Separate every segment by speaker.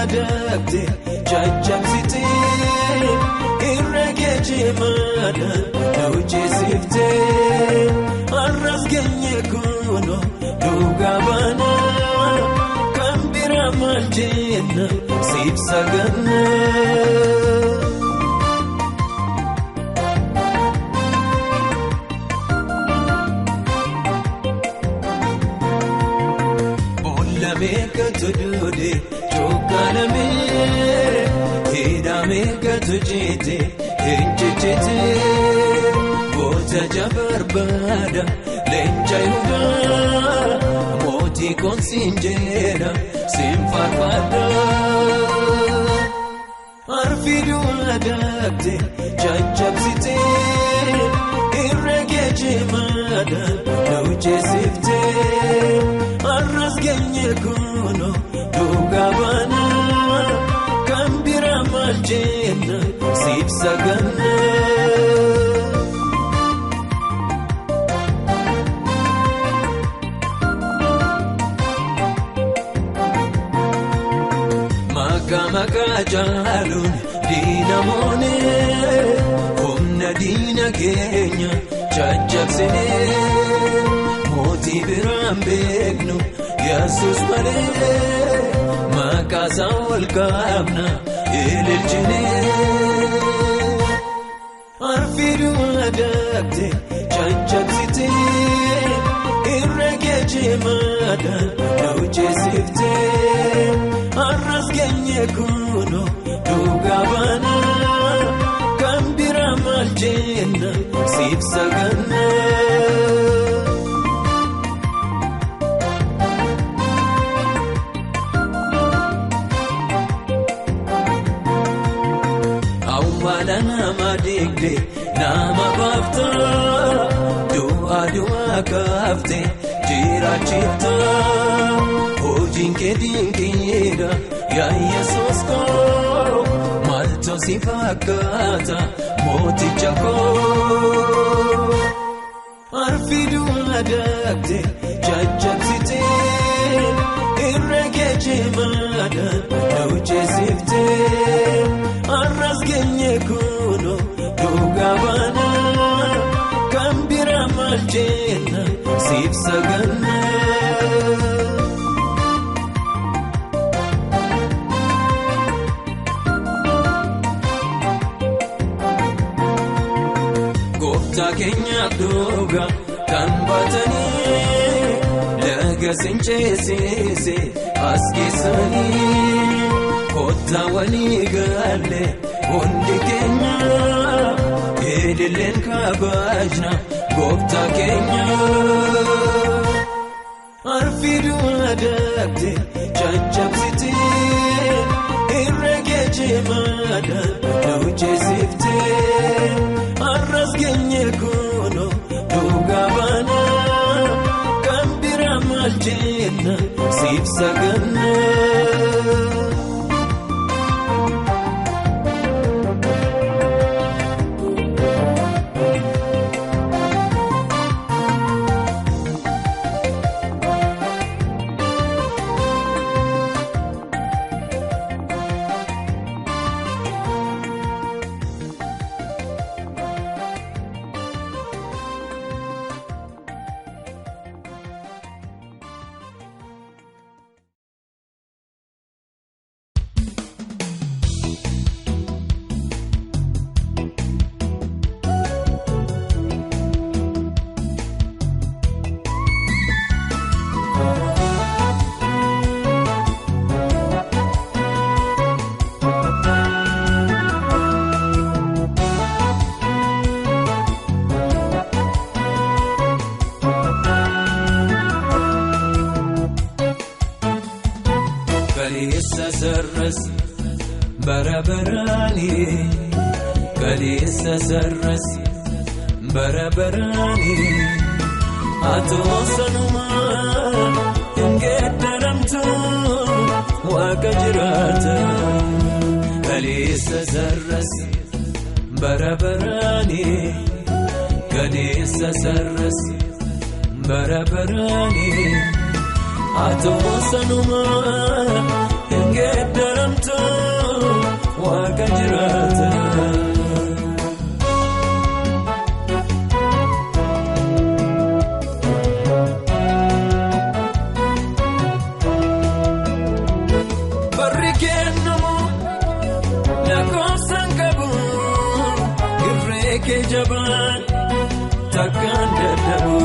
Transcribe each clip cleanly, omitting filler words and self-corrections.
Speaker 1: adapte jajjabsite irregeje mana nojisifte arras genye kuno dugabana kambira manjena sipsagana Meka tudude chokalame heda meka tujite hinchite bota jabarbada lenja yuda moti consinjera simfarfada arfidu adapte jajjabsite irregeje mada nojisifte arras genye kuno dugabana kambira manjena sipsagana maka jalun dinamone humna dina kenya jajjabsine moti birambegnu Yesus male makasa walqabna ilijne arfidu adapte jajjabsite irregeje mada nojisifte arras genye kuno dugabana kambira maljena sipsagana Namadikde namabafta dua kafte jirachita ojinke dinkida ya Yesus ko malto sifakata moti chako arfidu adapte jajjabsite irregeje mada nojisifte arras genye kuno dugabana kambira maljena sipsagana gofta kenya duga kan batani lagasinche sese askisani Kota wali gale hundi kenya edilen kabajna gofta kenya arfidu adapte jajjabsite irregeje mada nojisifte arras genye kuno dugabana kambira maljena sipsagana سرس برابراني كليسة سرس برابراني أتوصل ما إنقدرمتو وكجراتا كليسة سرس برابراني كليسة سرس برابراني أتوصل ما geeddaramtu waaqa jiraata. Barri kennamu lakkoofsan qabu irree kee jabaan takkaan dadhabu.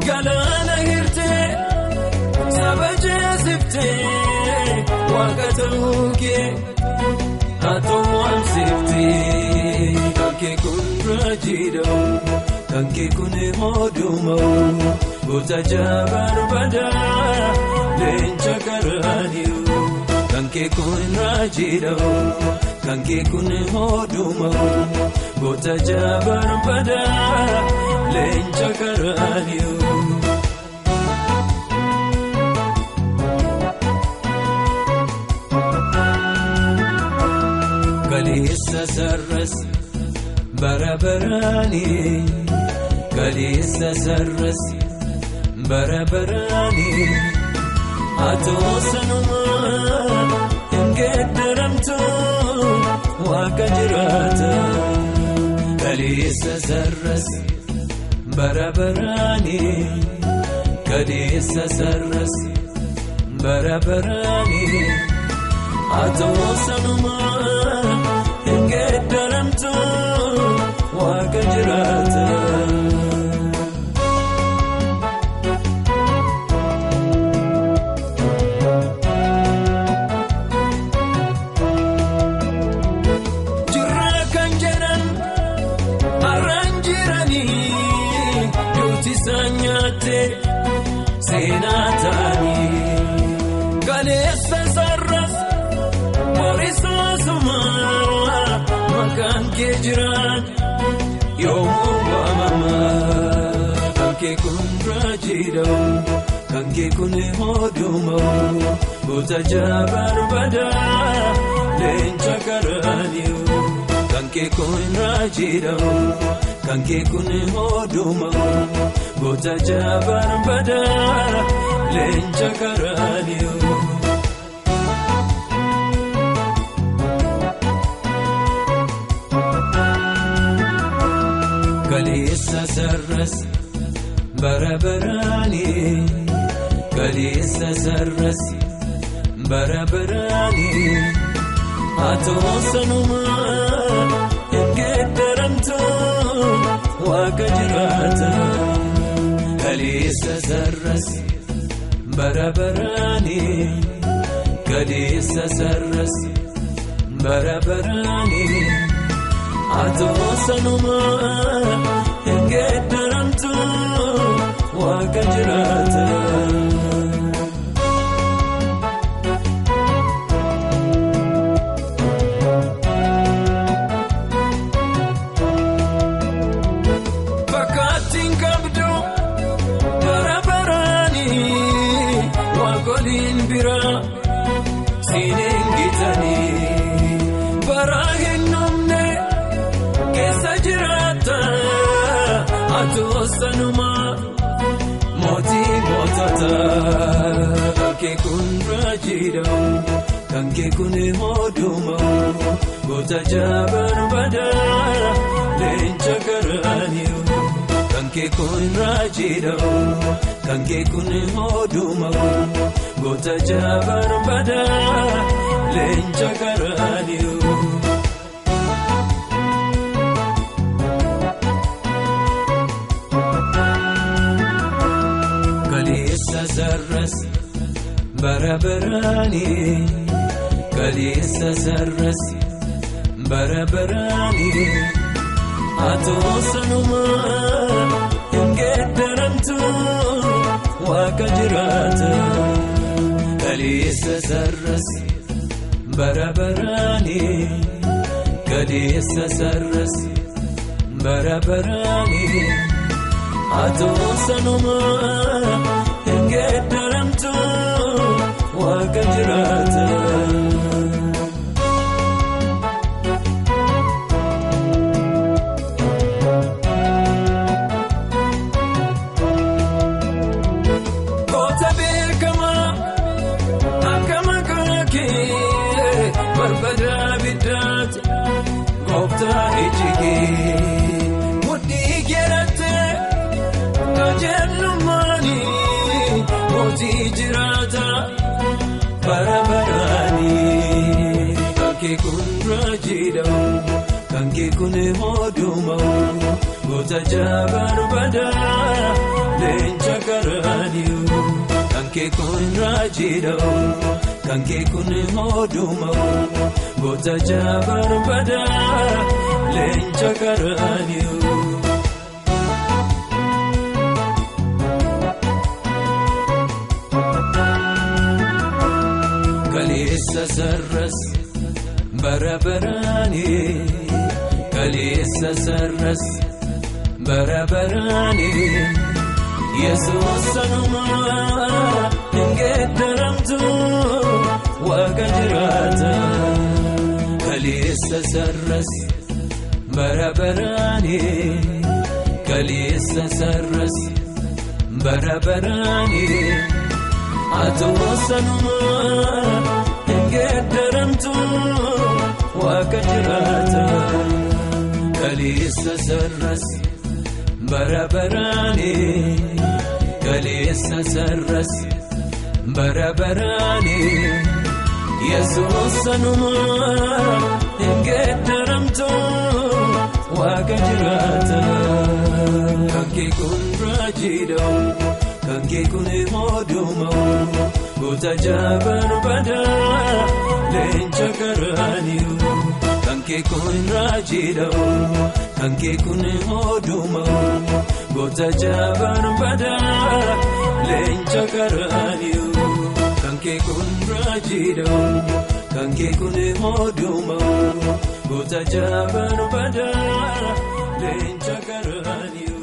Speaker 1: Galaana hirtee saba jeesiftee waaqa ta'uu kee atoo amsiftee kan kee kun raajiidhawu kan kee kun moodumawu goota jabaan badaa leenca garaaniyu kan kee kun raajiidhawu kan kee kun moodumawu goota jabaan badaa leenca garaaniyu. Kaleessa sarras barabarani kaleessa sarras barabarani atoo sanuma hin geeddaramtu waaqa jiraata. Kaleessa sarras barabarani kaleessa sarras barabarani atoo sanuma hin geeddaramtu waaqa jiraata. Jirra kan jedhan arraan jiranii duuti isaan nyaatte seenaa ta'anii kaleessa sarras borisoosuma maqaan kee jiraan yoomuu waamama. Kan kee kun raajiidhawu kan kee kun moodumawu goota jabaan badaa leenca garaaniyu kan kee kun raajiidhawu kan kee kun moodumawu goota jabaan badaa leenca garaaniyu. Kaleessa sarras barabarani kaleessa sarras barabarani atoo sanuma hin geeddaramtu waaqa jiraata. Kaleessa sarras barabarani kaleessa sarras barabarani atoo sanuma hin geeddaramtu waaqa jiraata. Fakkaattiin qabdu barabarani waaqoliin biraa siin gitanii baraa hin dhumne keessa jiraata. Atoo sanuma mootii mootota kan kee kun raajiidhawu kan kee kun moodumawu goota jabaan badaa leenca garaaniyu kan kee kun raajiidhawu kan kee kun moodumawu goota jabaan badaa leenca garaaniyu. Kaleessa sarras barabarani kaleessa sarras barabarani atoo sanuma hin geeddaramtu waaqa jiraata. Kaleessa sarras barabarani kaleessa sarras barabarani atoo sanuma hin geeddaramtu waaqa jiraata. Goota beekamaa akka maqaa Qajelumani Moti jirata Barabarani Kanke kun rajidau Kanke kun hodumau Gota jabar bada Lencha karaniu Kanke kun rajidau Kanke kun hodumau Gota jabar bada Lencha karaniu Kalisa sarras barabarani Kalisa sarras barabarani Yesus sanuma ingeddaramtu waqajrata Kalisa sarras barabarani Kalisa sarras barabarani Atosanuma ingeddaramtu waqajrata Kalisa sarras barabarani Kalisa sarras barabarani Yesus sanuma ingeddaramtu waqajrata Kanke kun rajidau Kanke kun hodumau Gota jabar bada Lencha karaniu Kanke kun rajidau Kanke kun hodumau Gota jabar bada Lencha karaniu Kanke kun rajidau Kanke kun hodumau Gota jabar bada Lencha karaniu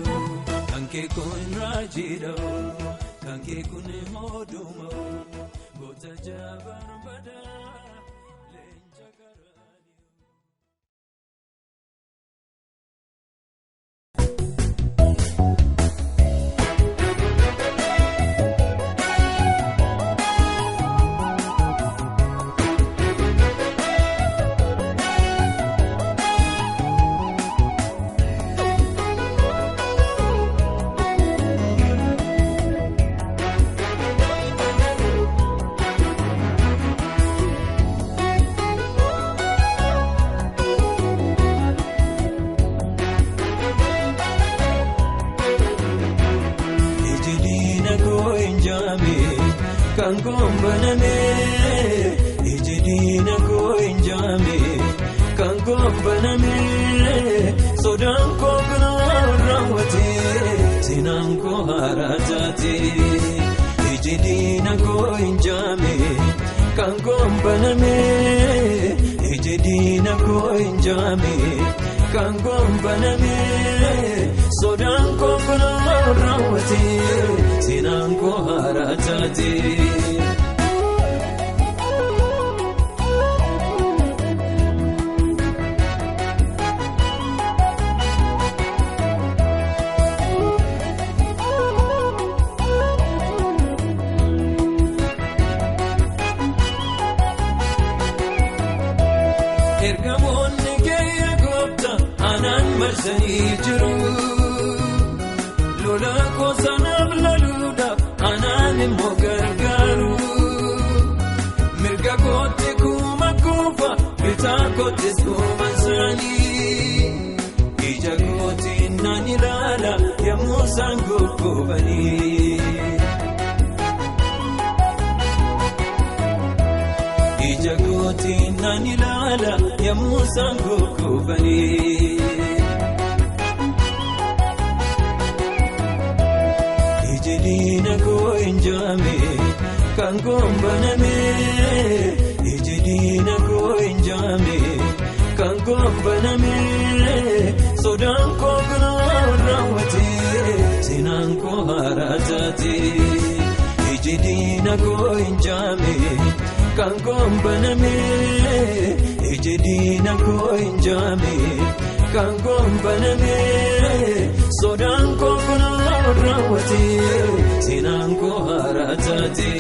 Speaker 1: Kanke kun rajidau Kanke kun hodumau Gota jabar bada Lencha karaniu Kankombaname ejidina ko injame Kankombaname sodan ko gna rawati sinan ko haratati ejidina ko injame Kankombaname ejidina ko injame Kankombaname sodan ko gna rawati sinan ko haratati Ergamonni kee goota anan marsanii jiru Lola koosanaaf laluudha anaan immoo gargaaru Mirga kootti kuma kuufa bitaa koottis kuma isaanii Ija kootti nan ilaala yemmuu isaan gurguranii Ija kootti nan ilaala yemmuu isaan gurguranii Ejidina ko injame Kankombaname Ejidina ko injame Kankombaname sodan ko gna rawati sinan ko haratati Ejidina ko injame Kankombaname ejidina ko injame Kankombaname sodan ko gna rawati sinan ko haratati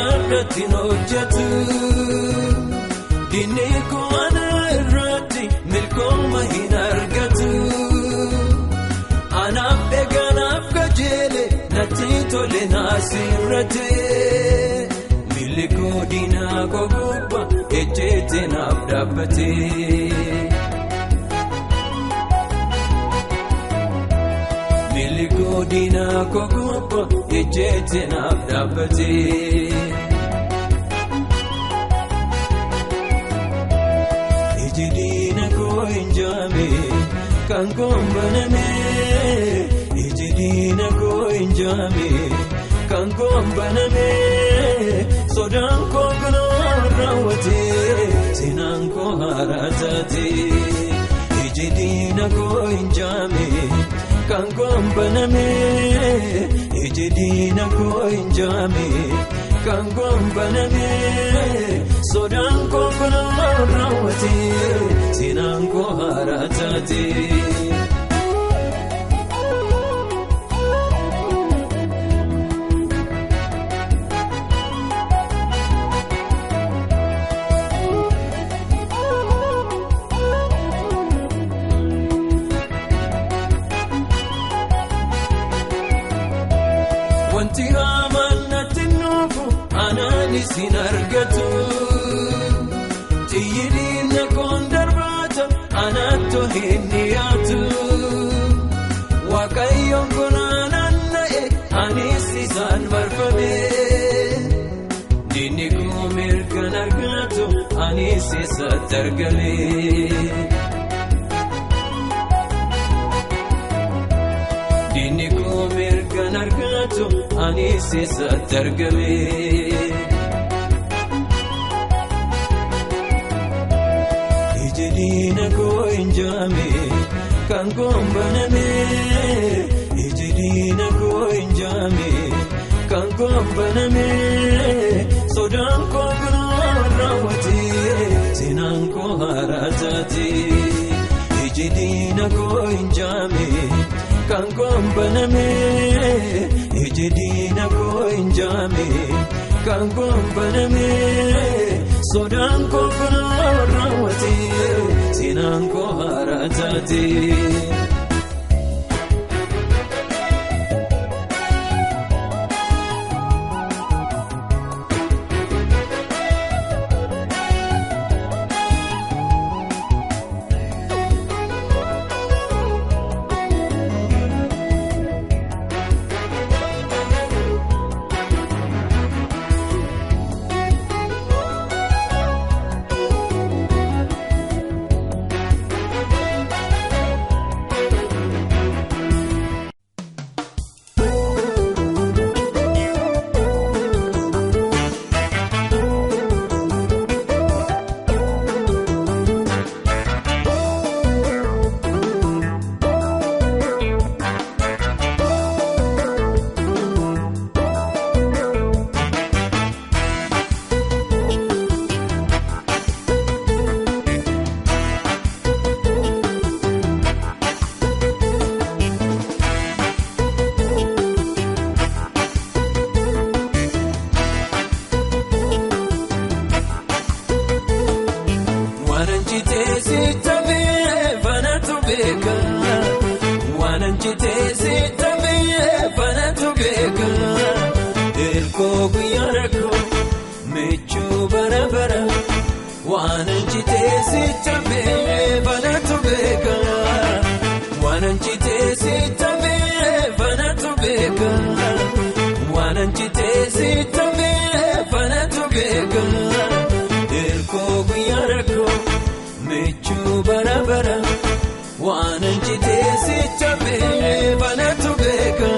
Speaker 1: anarratti hojjetu dinni ko anarratti milkooma hin argatu anaaf eeganaaf kajeele natti tole naasirratti milikoo diinaa koo gubba ejjeete naaf dhaabbate. Milikoo diinaa koo gubba ejjeete naaf dhaabbate. Iji diina koo hin jaame kan koon baname. Iji diina koo hin jaame kan koon baname. Sodaan koo kunoo raawwate seenaan koo haaraa taate. Iji diina koo hin jaame kan koon baname. Iji diina koo hin jaame kan koon baname. Sodaan koo kunoo raawwate seenaan koo haaraa taate. Wanti amanatti nuufu anaanis hin argatu. Xiyyiidina koon darbaata anaatoo hin dhiyaatu. Waaqayyoon konaan anna'e anis isaan marfame. Diinni koo mirgaan argatu anis isatti argame. Diinni koo mirgaan argatu anis isatti argame. Iji diina koo hin jaame kan koon baname. Iji diina koo hin jaame kan koon baname. Sodaan koo kunoo raawwate seenaan koo haaraa taate. Iji diina koo hin jaame kan koon baname. Iji diina koo hin jaame kan koon baname. Sodaan koo kunoo raawwate seenaan koo haaraa taate. Waanan jiteesi taphee fanatu beeka. Ilkoo guyyaa rakkoo michuu bara bara. Waanan jiteesi taphee fanatu beeka. Waanan jiteesi taphee fanatu beeka. Waanan jiteesi taphee fanatu beeka. Ilkoo guyyaa rakkoo michuu bara bara. Waanan jiteesi taphee fanatu beeka.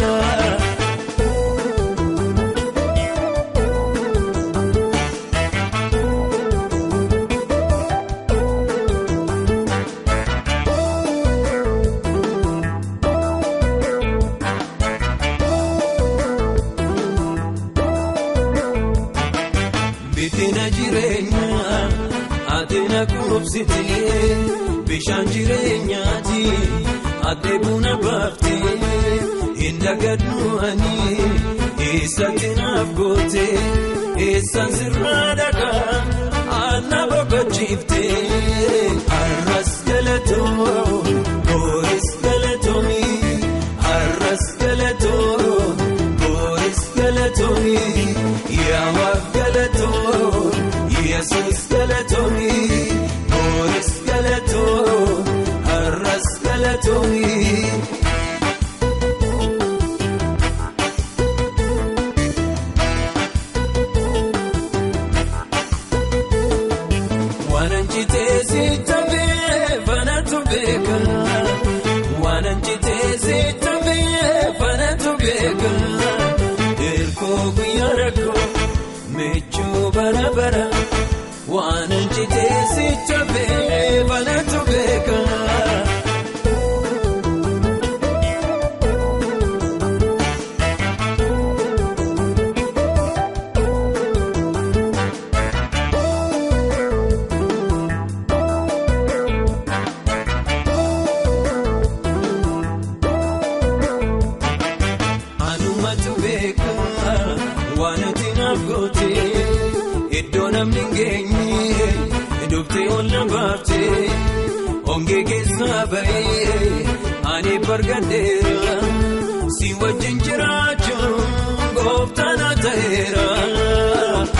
Speaker 1: Bitina jireenyaa adeena kuubsitee bishaan jireenyaati adde buna baaftee hin dagadnu ani eessatti naaf gootee ifte arras galato boris galatomi arras galato boris galatomi ya waf galato Jesus galatomi boris galato arras galatomi bara wana njitesi tabe bana tubeka anuma tubeka wana tinafgote Idonam ningenye, idupte olla bafte, onge kesabai, ani bargadera, si wajin jiracho, goftana tahera.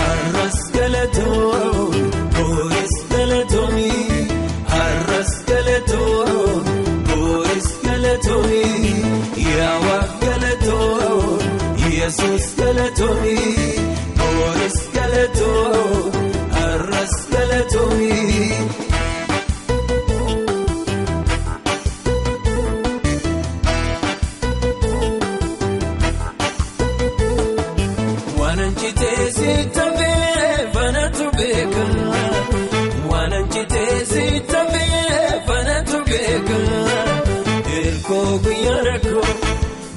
Speaker 1: Arras galato, boris galatomi, arras galato, boris galatomi, yawa galato, Jesus galatomi. Boris galato, arras galatomi. Wananchite sitabe vanatubeka, wananchite sitabe vanatubeka. Irko guyarako,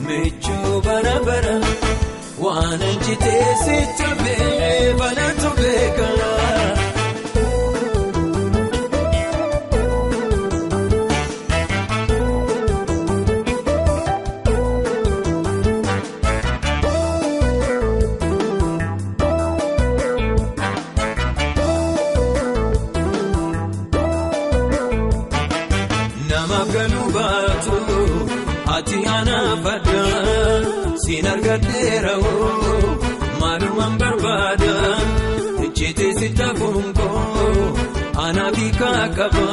Speaker 1: mechu barabara. Wananchite sitabe vanatubeka Nama galubatu ati anafada Sinargadera maluman barbada Chite sitafunko anabika kaba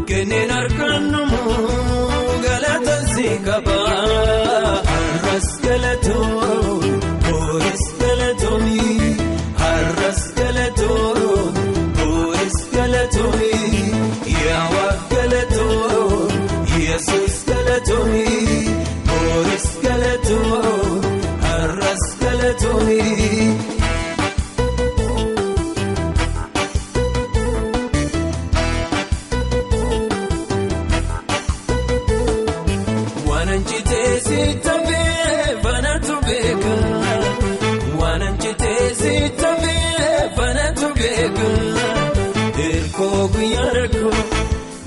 Speaker 1: Kenen arkanumu galata zikaba Arras galato boris galatomi Arras galato boris galatomi Yawa galato Jesus galatomi Boris galato, arras galatomi. Wananchite sitabe vanatubeka, wananchite sitabe vanatubeka. Irko guyarako,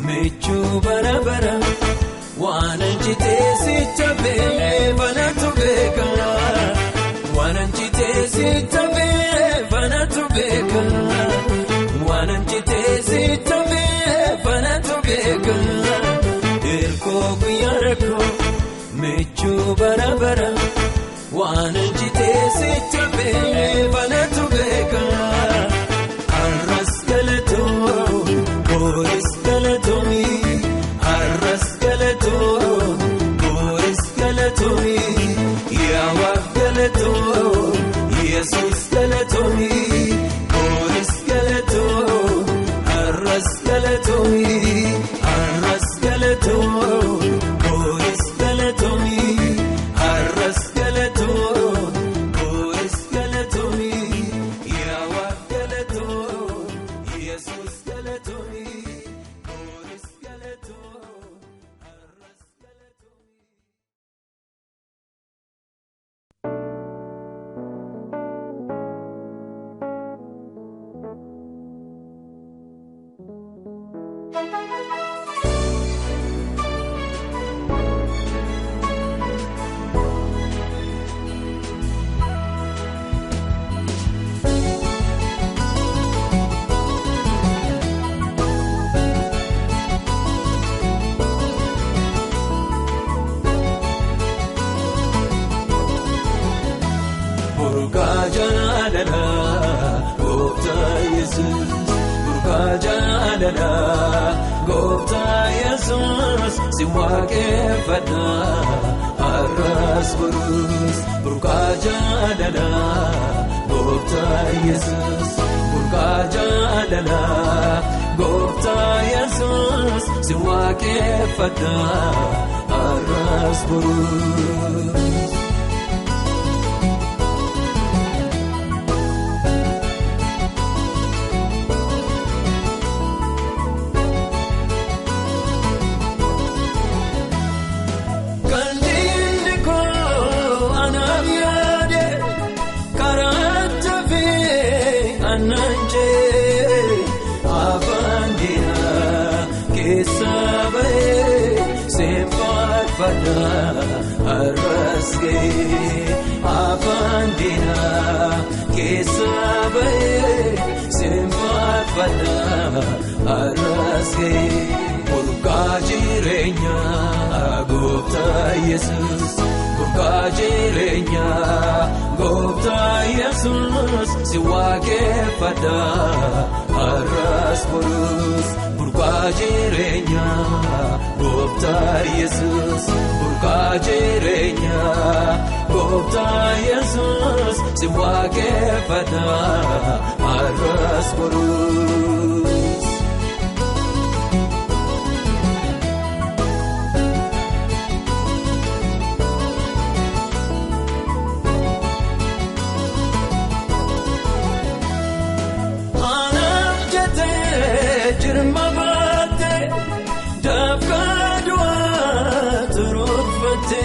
Speaker 1: mechu barabara. Wananchite sitabe vanatubeka, wananchite sitabe vanatubeka, wananchite sitabe vanatubeka. Irko guyarako, mechu barabara. Wananchite sitabe vanatubeka, arras galato, boris galatomi. Arras galato, boris galatomi, yawa galato, Jesus galatomi, boris galato, arras galatomi, arras galato, boris galatomi, arras galato, boris galatomi, yawa galato, Jesus galatomi, boris galato. gooftaa Yesuus burqaa jaalala gooftaa Yesuus si waaqeffadha arras borus burqaa jaalala gooftaa Yesuus burqaa jaalala gooftaa Yesuus si waaqeffadha arras borus. Arrasge afandina kesabe semfafada arrasge burqaa jireenya gooftaa Yesuus burqaa jireenya gooftaa Yesuus si waaqeffadha arras borus burqaa jireenya gooftaa Yesuus burqaa jireenya gooftaa Yesuus si waaqeffadha arras borus. Jirma baate dafka turufate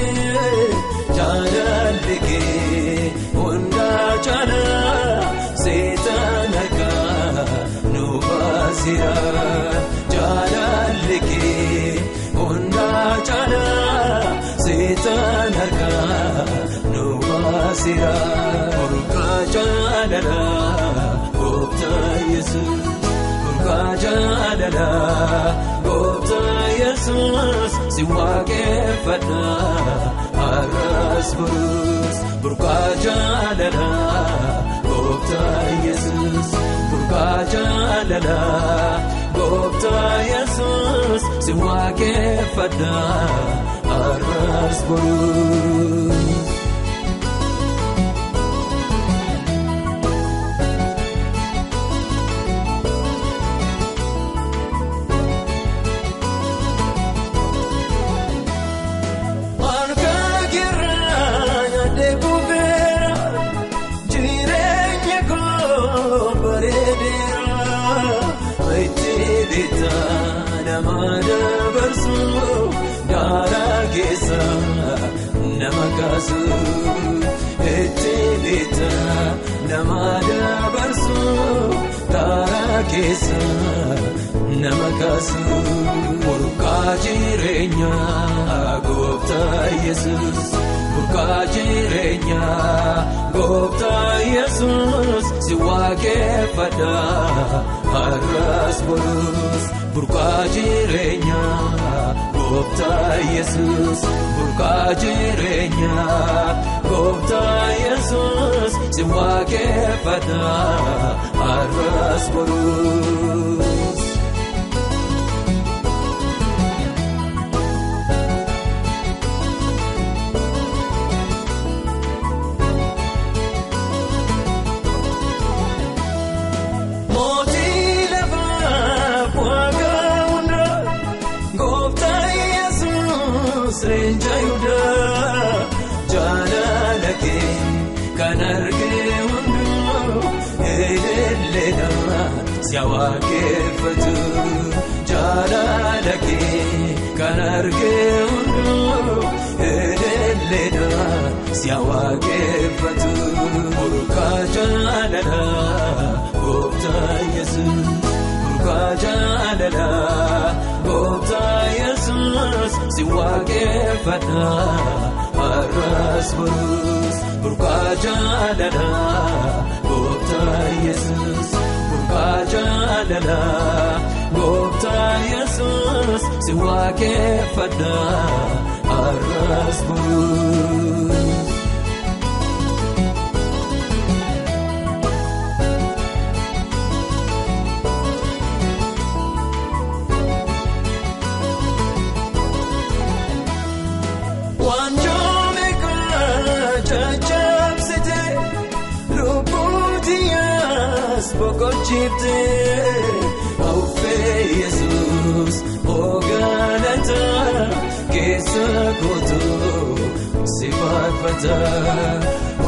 Speaker 1: jaalalli kee hunda cala seetaan harkaa nu baasira jaalalli kee hunda cala seetaan harkaa nu baasira burqaa jaalala gooftaa Yesuus burqaa jaalala gooftaa Yesuus si waaqeffadha arras borus burqaa jaalala gooftaa Yesuus burqaa jaalala gooftaa Yesuus si waaqeffadha arras borus. Namada barsu dara kesa namakasu etibita namada barsu dara kesa namakasu burqaa jireenya gooftaa Yesuus burqaa jireenya gooftaa Yesuus si waaqeffadha arras borus burqaa jireenya gooftaa Yesuus burqaa jireenya gooftaa Yesuus si waaqeffadha arras borus. Renjayuda jaalala kee kan argee hundu eleelleedha si waaqeffatu jaalala kee kan argee hundu eleelleedha si waaqeffatu burqaa jaalala gooftaa Yesuus burqaa jaalala gooftaa Yesuus si waaqeffadha arras borus burqaa jaalala gooftaa Yesuus burqaa jaalala gooftaa Yesuus si waaqeffadha arras borus. chifte Aufe Jesus Ogalata Kesa koto Sifafata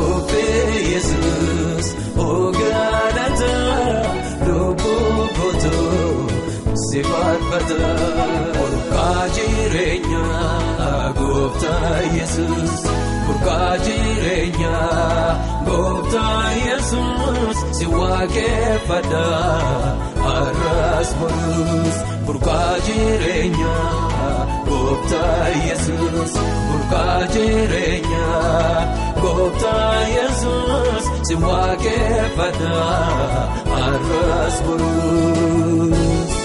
Speaker 1: Aufe Jesus Ogalata Lobo koto Sifafata Urkajirenya Gupta Jesus Urkajirenya Gupta Jesus Siwake pada Aras morus Urkajirenya Gupta Jesus Urkajirenya Gupta Jesus Siwake pada Aras morus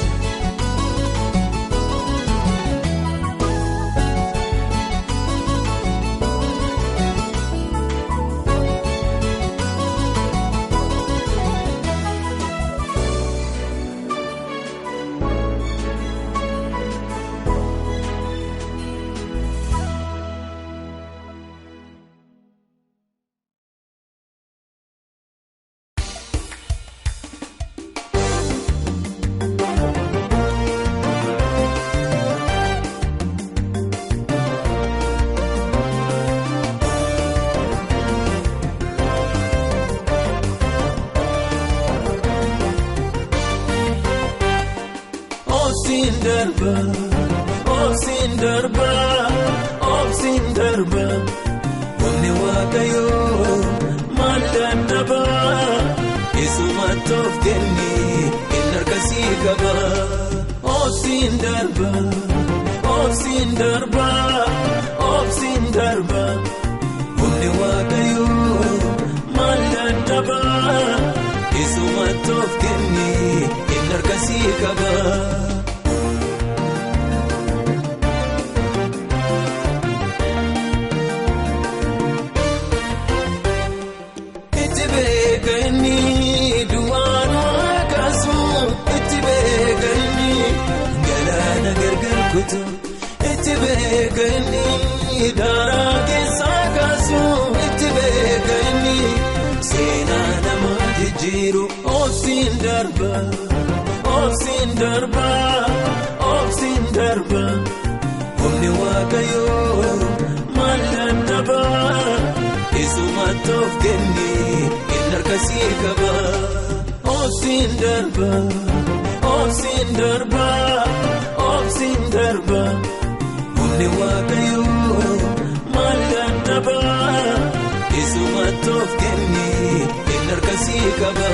Speaker 1: Sindarba Umni wakayo Malandaba Isumatof kenni Inarkasi kaba Sindarba Sindarba Umni wakayo Malandaba Isumatof kenni Inarkasi kaba Itibegani darake sakasu itibegani sena nama jiru Sindarba Umni wakayo malandaba Isumatof kenni inarkasi kaba Sindarba Umni wakayo malandaba Isumatof kenni inarkasi kaba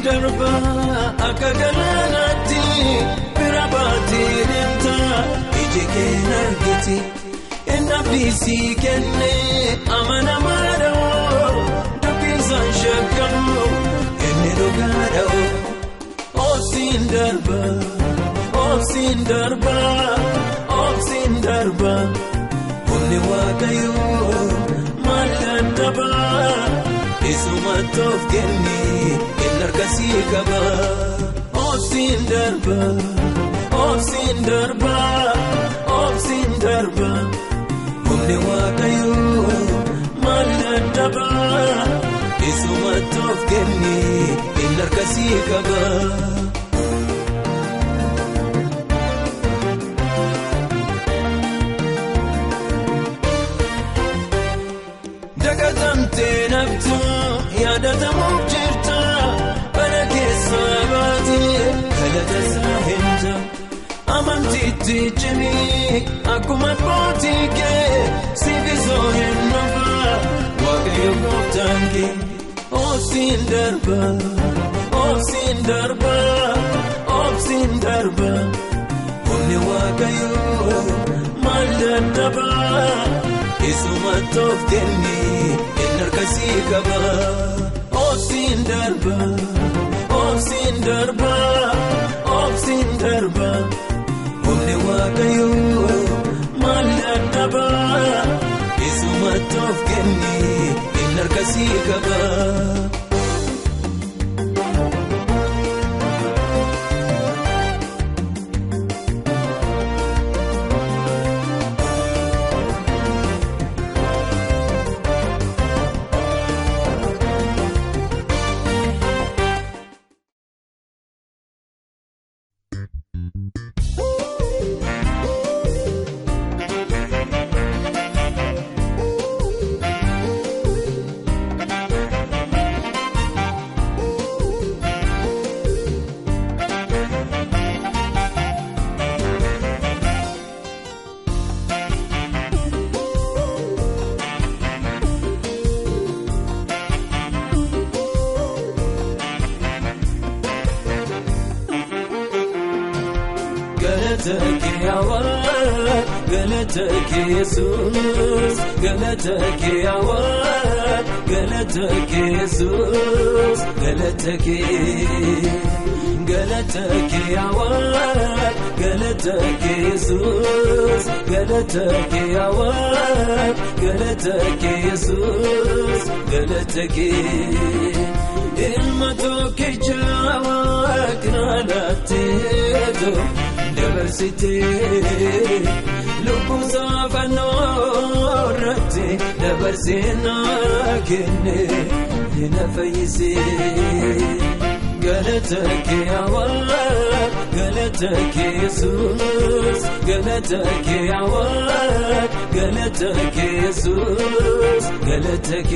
Speaker 1: Darba akagalanati birabati rimta ijike nargiti enabisi kenne amana maro dapizan shakamu enirogaro Sindarba Umni wakayo malandaba Isumatof kenni Inarkasi kaba Sindarba Umni wakayo malandaba Isumatof kenni Inarkasi kaba Dagatamte naftu Yadatamu jirta Barake sabati Kalata sahimta Amantiti jimi Akuma potike Sivizo hinnafa Wakayo koptanki Sindarba Umni wakayo malandaba Isumatof kenni inarkasi kaba Sindarba Umni wakayo malandaba Isumatof kenni inarkasi akkasii qaba. قلتك يا ولد قلتك يسوس قلتك يا ولد قلتك يسوس قلتك يا ولد قلتك يسوس قلتك يا ولد قلتك يسوس قلتك المتوك جواك نالتيتو دبرستي لبوسا فنورتي دبرسينا كني نفيسي قلتك يا ولد قلتك يسوس قلتك يا ولد قلتك يسوس قلتك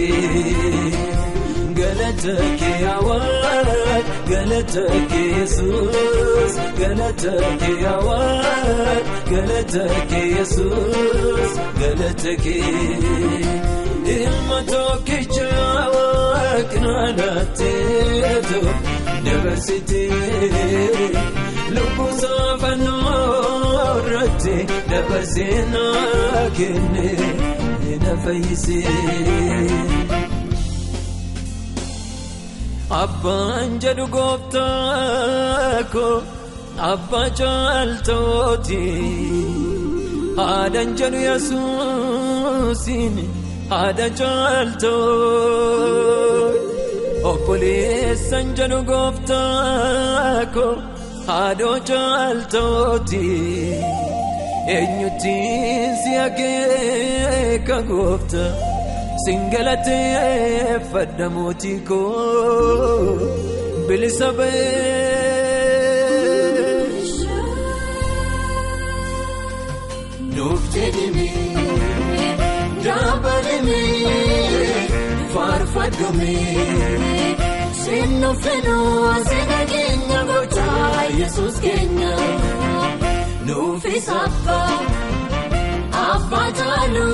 Speaker 1: يا ولد قلتك يسوس قلتك يا ولد قلتك يسوس قلتك المتوك جواك نالتيتو دبرستي لبوسا فنورتي دبرسينا كني نفيسي Abbaan jedhu gooftaa koo abbaa jaaltooti haadhaan jedhu Yesuusiin haadha jaaltooti obboleessan jedhu gooftaa koo haadha jaaltooti eenyutiin si akeeka gooftaa Singalate fadamotiko bilisabe Nuftedimi Dabalimi Farfadumi Sinufenu Asina Kenya Gota Jesus Kenya Nufisapa Abatalu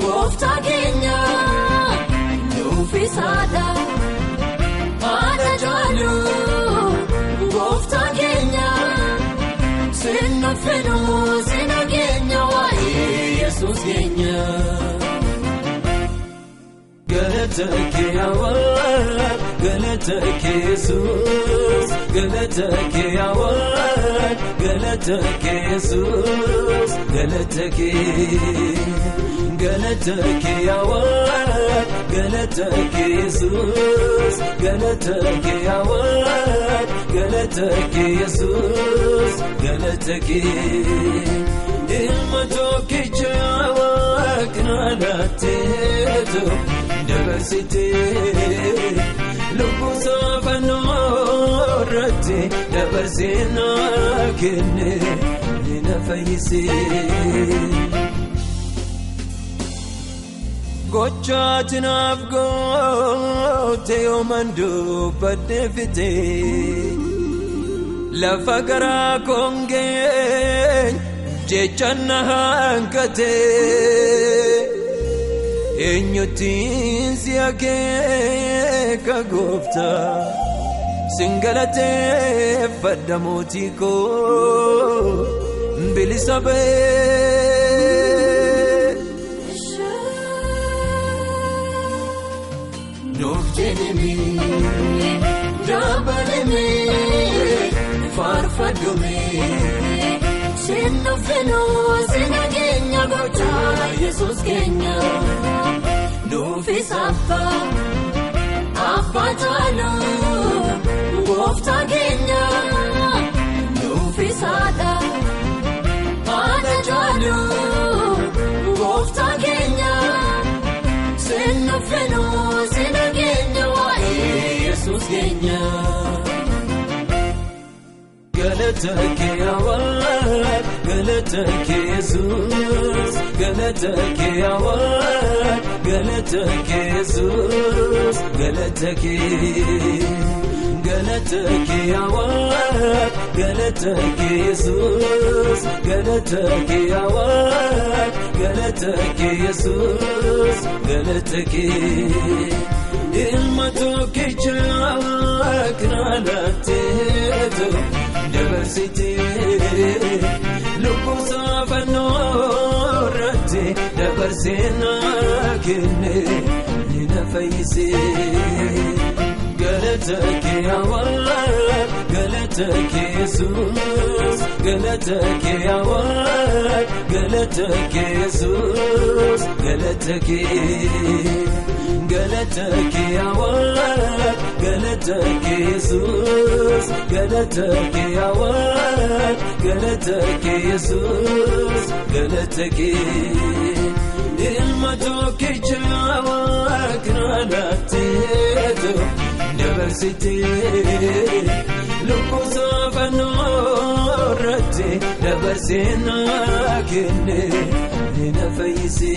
Speaker 1: Gofta Kenya Nufisada Ada Jalu Gofta Kenya Sinufenu Sina Kenya Wa Jesus Kenya قلتك يا ولد قلتك يسوس قلتك يا ولد قلتك يسوس قلتك يا ولد قلتك يسوس قلتك يا ولد قلتك يسوس قلتك المتوك جواك نالتيتو دبرستي لبوسا فنورتي دبرسينا كني نفيسي قوتشاتنا فقوت يومن دوبدفتي لفقرا كونجين جيشنا هانكتي Enyutin siake kagofta Singalate fadamotiko bilisabe Nufjedimi Dabalimi Farfadumi Sinufenu Sinagenya
Speaker 2: gocha Jesus Kenya Nufisa Abba Jalo Gofta Kenya Nufisa Ada Jalo Gofta Kenya Sinafeno Sinagenya wa Jesus Kenya
Speaker 1: قلتك يا ولد قلتك يسوس قلتك يا ولد قلتك يسوس قلتك يا ولد قلتك يسوس قلتك يا ولد قلتك يسوس قلتك المتوك جاك نالتيتو دبرسيتي لقوصا فنورتي دبرسينا كني لنفيسي قلتك يا ولد قلتك يسوس قلتك يا ولد قلتك يسوس قلتك يا ولد قلتك يسوس قلتك يا ولد قلتك يسوس قلتك المتوك جاك نالتيتو دبرسيتي لقوصا فنورتي دبرسينا كني لنفيسي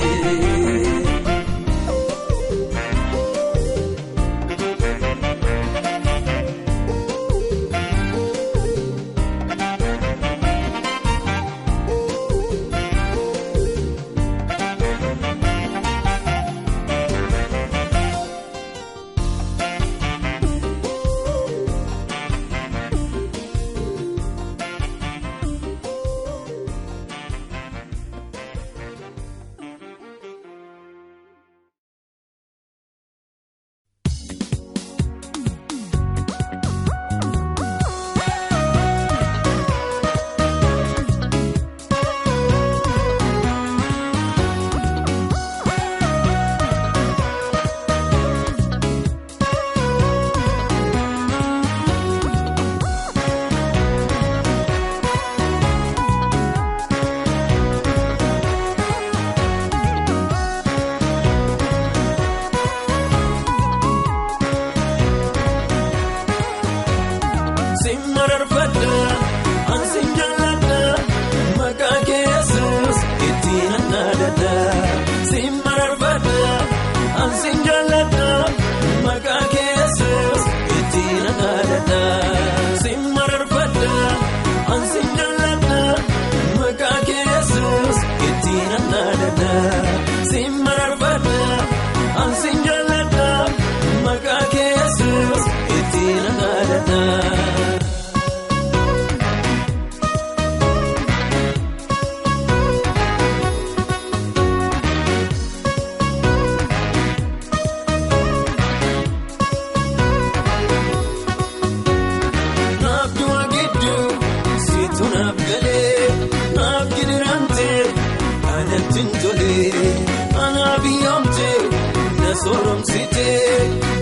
Speaker 1: Sorum city,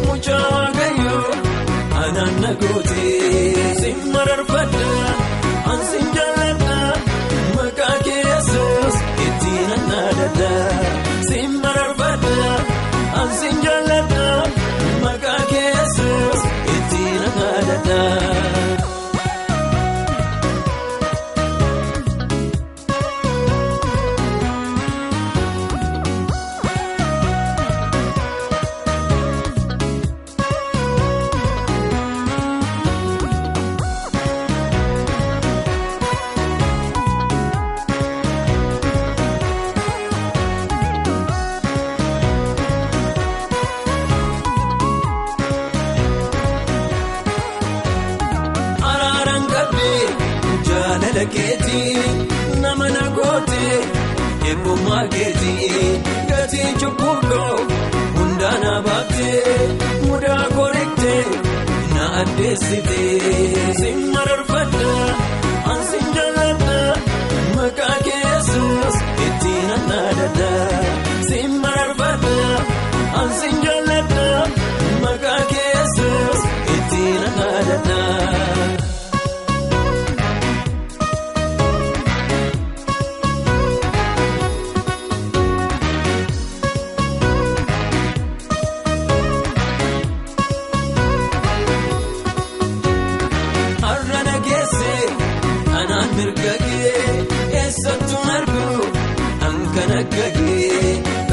Speaker 1: mucha gayo, anana goti, simmarar fada, ansinjalada, makake Jesus, itina nada, simmarar fada, ansinjalada, makake Jesus, itina nada. Keti namana gote ebuma keti gati chupuko undana bate muda korekte na adesite simmarar fada ansinjalada makake Jesus itina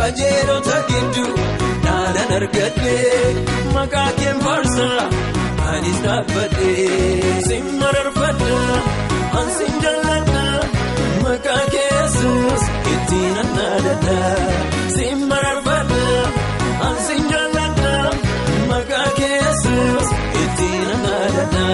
Speaker 1: kajeelota gidduu dhaalan argadhe maqaa keen faarsa anis dhaabbadhe sin mararfadha ansin jaalladha maqaa kee Yesuus ittiin annaadadha sin mararfadha ansin jaalladha maqaa kee Yesuus ittiin annaadadha.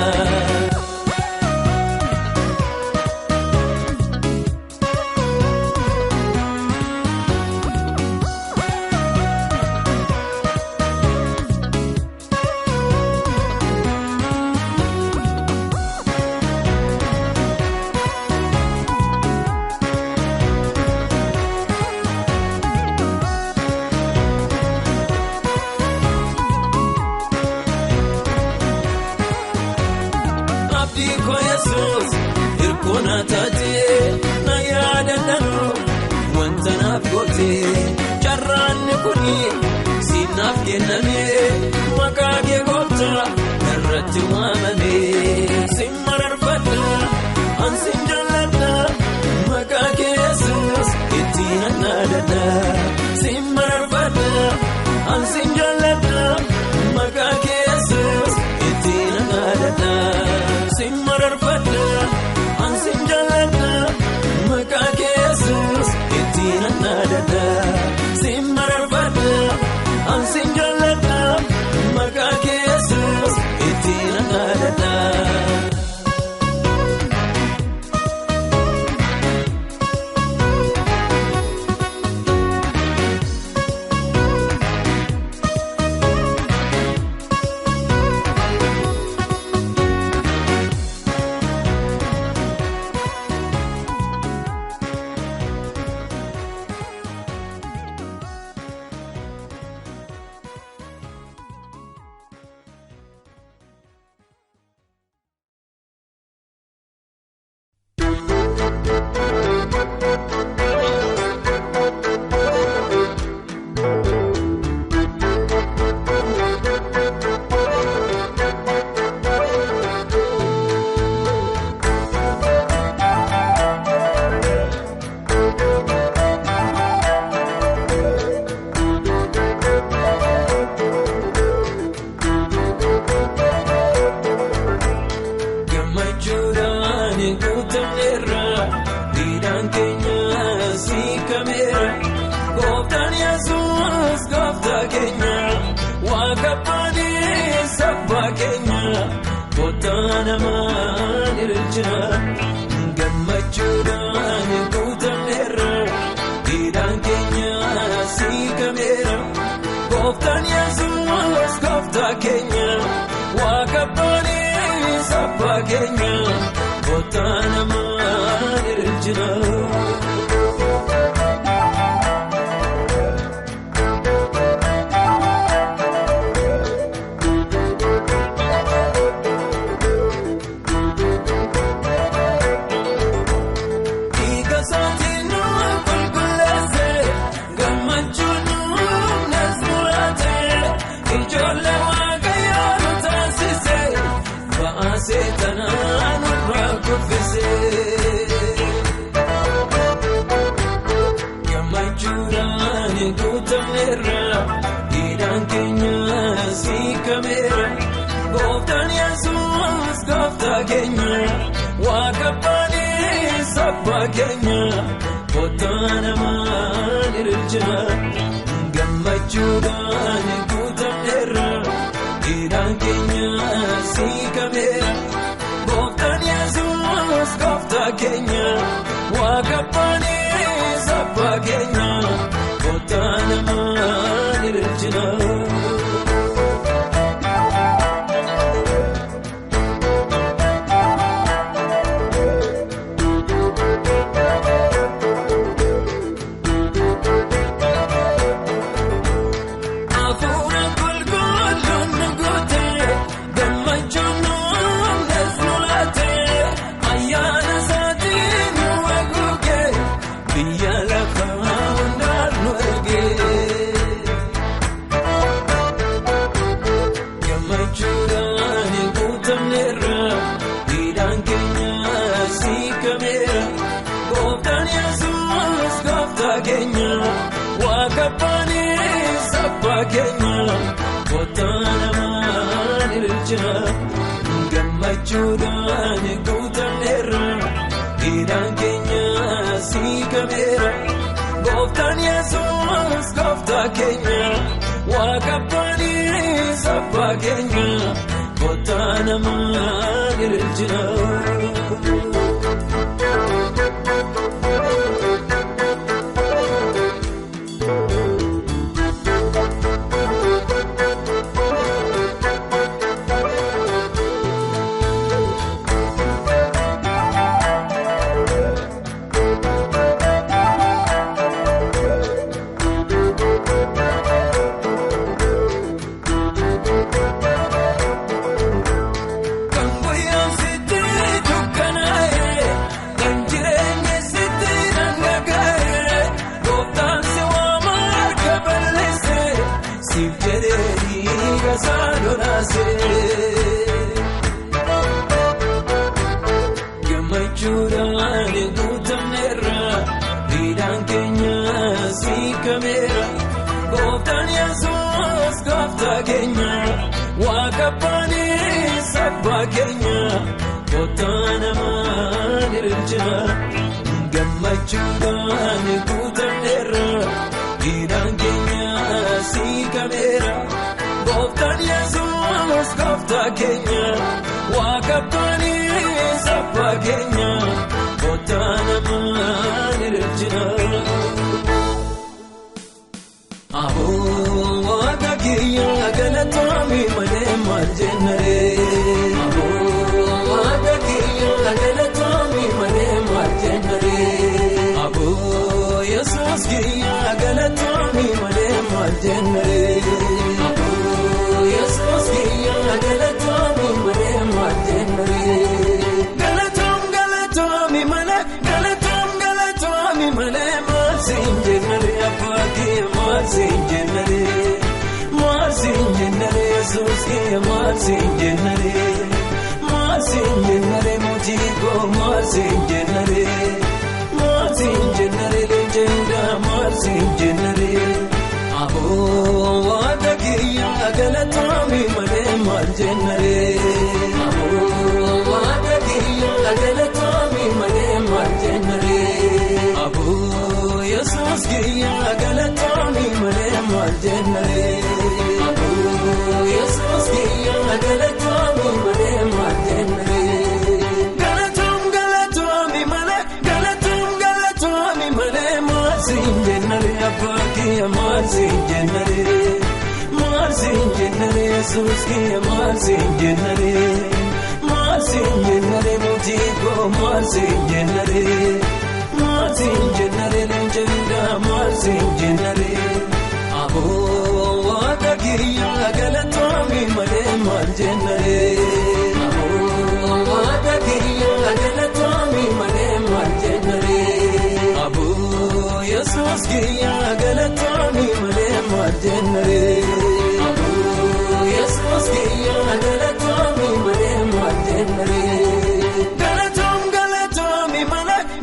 Speaker 1: Jarraanni kuni siinaaf kenname maqaa kee gooftaa irratti waamame sin mararfadha ansin jaalladha maqaa kee Yesuus ittiin annaadadha sin mararfadha ansin jaalladha maqaa kee Yesuus ittiin annaadadha sin mararfadha ansin jaalladha maqaa kee Yesuus ittiin annaadadha. Sin mararfadha ansin jaalladha maqaa kee Yesuus ittiin annaadadha. Waaqabbani sabba keenya Kottaanamaan ililchina Gammachuudhaan guutanneerra Hidhaan keenya siikameera Gooftaan Yesuus gooftaa keenya Waaqabbani sabba keenya Kottaanamaan ililchina Gammachuudhaan guutanneerra hidhaan keenya siikameera Gooftaan Yesuus gooftaa keenya Waaqabbani sabba keenya Kottaanamaan ililchina Gammachuudhaan guutanneerra hidhaan keenya siikameera Gooftaan Yesuus gooftaa keenya Waaqabbani sabba keenya Kottaanamaan ililchina Aboo waaqa kiyya galatoomii malee maal jennaree Aboo waaqa kiyya galatoomii malee maal jennaree Aboo Yesuus kiyya galatoomii malee maal jennaree Yesus kiyya galatoomii malee maal jennaree Galatoomii malee maal siin jennaree abbaa kiyya maal siin jennaree Yesus kiyya maal siin jennaree mootii koo maal siin jennaree leenjeendaa maal siin jennaree Aboo waaqa kiyya galatoomii malee maal jennaree Aboo waaqa kiyya galatoomii malee maal jennaree Aboo Yesuus kiyya galatoomii malee maal jennaree Aboo Yesuus kiyya galatoomii malee maal jennaree Galatoomii malee maal siin jennaree abbaa kiyya maal siin jennaree Yesus kiyya maal siin jennaree mootii koo maal siin jennaree leenjeendaa maal siin jennaree Aboo waaqa kiyya galatoomii malee maal jennaree Aboo waaqa kiyya galatoomii malee maal jennaree Aboo Yesus kiyya galatoomii malee maal jennaree Aboo Yesus kiyya galatoomii malee maal jennaree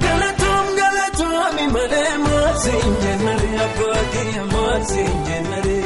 Speaker 1: Galatoomii malee maal siin jennaree abbaa kiyya maal siin jennaree